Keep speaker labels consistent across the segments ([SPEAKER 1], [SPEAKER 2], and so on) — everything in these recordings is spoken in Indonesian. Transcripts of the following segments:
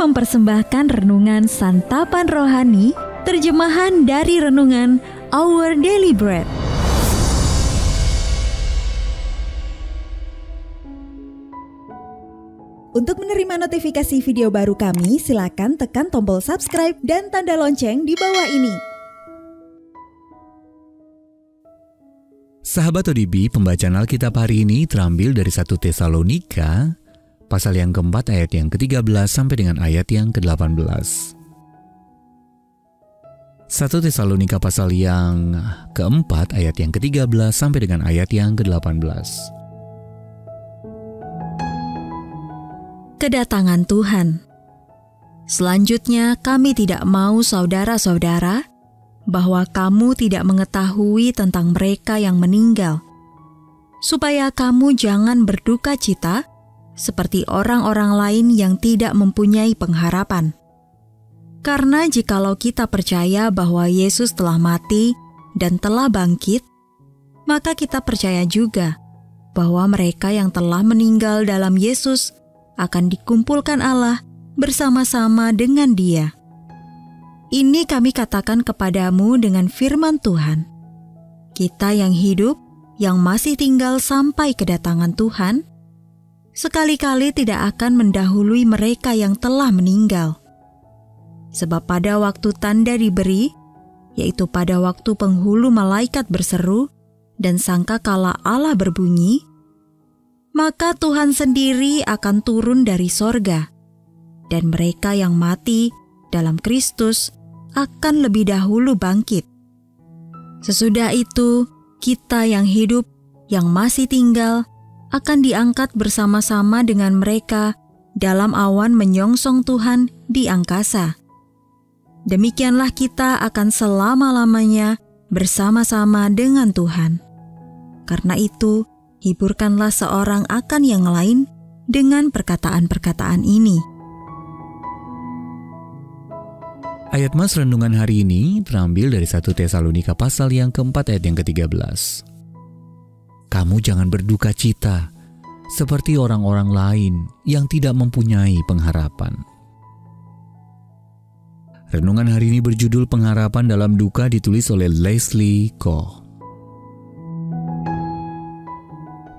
[SPEAKER 1] mempersembahkan renungan santapan rohani, terjemahan dari renungan Our Daily Bread.
[SPEAKER 2] Untuk menerima notifikasi video baru kami, silakan tekan tombol subscribe dan tanda lonceng di bawah ini.
[SPEAKER 3] Sahabat ODB, pembacaan Alkitab hari ini terambil dari 1 Tesalonika, pasal yang keempat ayat yang ke-13 sampai dengan ayat yang ke-18. 1 Tesalonika pasal yang keempat ayat yang ke-13 sampai dengan ayat yang ke-18.
[SPEAKER 1] Kedatangan Tuhan. Selanjutnya, kami tidak mau saudara-saudara bahwa kamu tidak mengetahui tentang mereka yang meninggal, supaya kamu jangan berduka cita seperti orang-orang lain yang tidak mempunyai pengharapan. Karena jikalau kita percaya bahwa Yesus telah mati dan telah bangkit, maka kita percaya juga bahwa mereka yang telah meninggal dalam Yesus akan dikumpulkan Allah bersama-sama dengan Dia. Ini kami katakan kepadamu dengan firman Tuhan. Kita yang hidup, yang masih tinggal sampai kedatangan Tuhan, sekali-kali tidak akan mendahului mereka yang telah meninggal. Sebab pada waktu tanda diberi, yaitu pada waktu penghulu malaikat berseru dan sangkakala Allah berbunyi, maka Tuhan sendiri akan turun dari sorga, dan mereka yang mati dalam Kristus akan lebih dahulu bangkit. Sesudah itu, kita yang hidup, yang masih tinggal, akan diangkat bersama-sama dengan mereka dalam awan menyongsong Tuhan di angkasa. Demikianlah kita akan selama-lamanya bersama-sama dengan Tuhan. Karena itu, hiburkanlah seorang akan yang lain dengan perkataan-perkataan ini.
[SPEAKER 3] Ayat mas renungan hari ini terambil dari 1 Tesalonika pasal yang keempat ayat yang ke-13. Kamu jangan berduka cita seperti orang-orang lain yang tidak mempunyai pengharapan. Renungan hari ini berjudul Pengharapan dalam Duka, ditulis oleh Leslie Koh.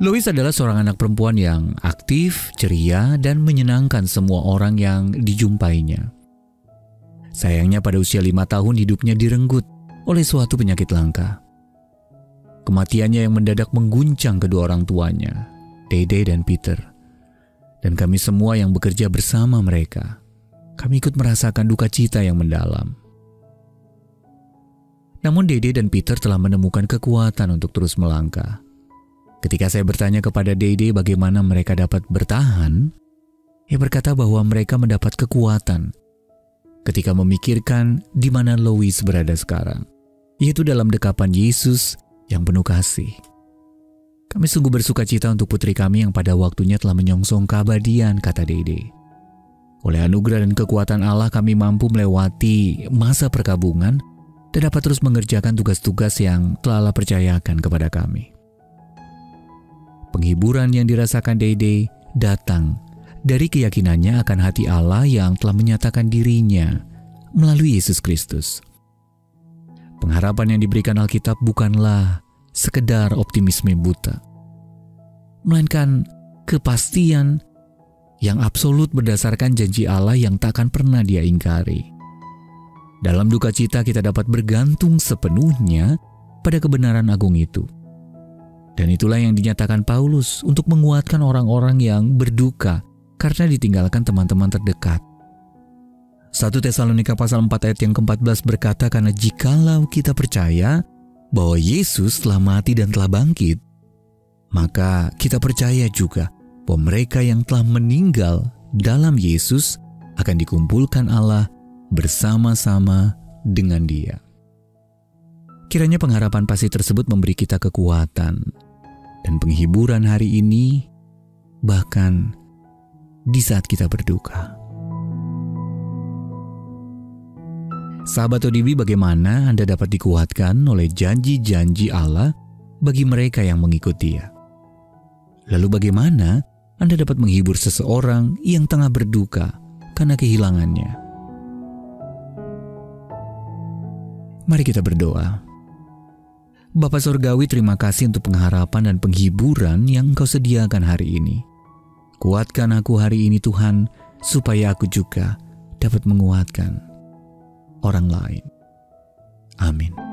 [SPEAKER 3] Lois adalah seorang anak perempuan yang aktif, ceria, dan menyenangkan semua orang yang dijumpainya. Sayangnya pada usia 5 tahun hidupnya direnggut oleh suatu penyakit langka. Kematiannya yang mendadak mengguncang kedua orang tuanya, Dede dan Peter. Dan kami semua yang bekerja bersama mereka, kami ikut merasakan duka cita yang mendalam. Namun Dede dan Peter telah menemukan kekuatan untuk terus melangkah. Ketika saya bertanya kepada Dede bagaimana mereka dapat bertahan, ia berkata bahwa mereka mendapat kekuatan ketika memikirkan di mana Lois berada sekarang, yaitu dalam dekapan Yesus yang penuh kasih. Kami sungguh bersuka cita untuk putri kami yang pada waktunya telah menyongsong keabadian, kata Dede. Oleh anugerah dan kekuatan Allah kami mampu melewati masa perkabungan dan dapat terus mengerjakan tugas-tugas yang telah Allah percayakan kepada kami. Penghiburan yang dirasakan Dede datang dari keyakinannya akan hati Allah yang telah menyatakan dirinya melalui Yesus Kristus. Pengharapan yang diberikan Alkitab bukanlah sekedar optimisme buta, melainkan kepastian yang absolut berdasarkan janji Allah yang tak akan pernah Dia ingkari. Dalam duka cita kita dapat bergantung sepenuhnya pada kebenaran agung itu. Dan itulah yang dinyatakan Paulus untuk menguatkan orang-orang yang berduka karena ditinggalkan teman-teman terdekat. 1 Tesalonika pasal 4 ayat yang ke-14 berkata, karena jikalau kita percaya bahwa Yesus telah mati dan telah bangkit, maka kita percaya juga bahwa mereka yang telah meninggal dalam Yesus akan dikumpulkan Allah bersama-sama dengan Dia. Kiranya pengharapan pasti tersebut memberi kita kekuatan dan penghiburan hari ini, bahkan di saat kita berduka. Sahabat ODB, bagaimana Anda dapat dikuatkan oleh janji-janji Allah bagi mereka yang mengikuti Dia? Lalu bagaimana Anda dapat menghibur seseorang yang tengah berduka karena kehilangannya. Mari kita berdoa. Bapa Surgawi, terima kasih untuk pengharapan dan penghiburan yang Engkau sediakan hari ini. Kuatkan aku hari ini Tuhan, supaya aku juga dapat menguatkan orang lain. Amin.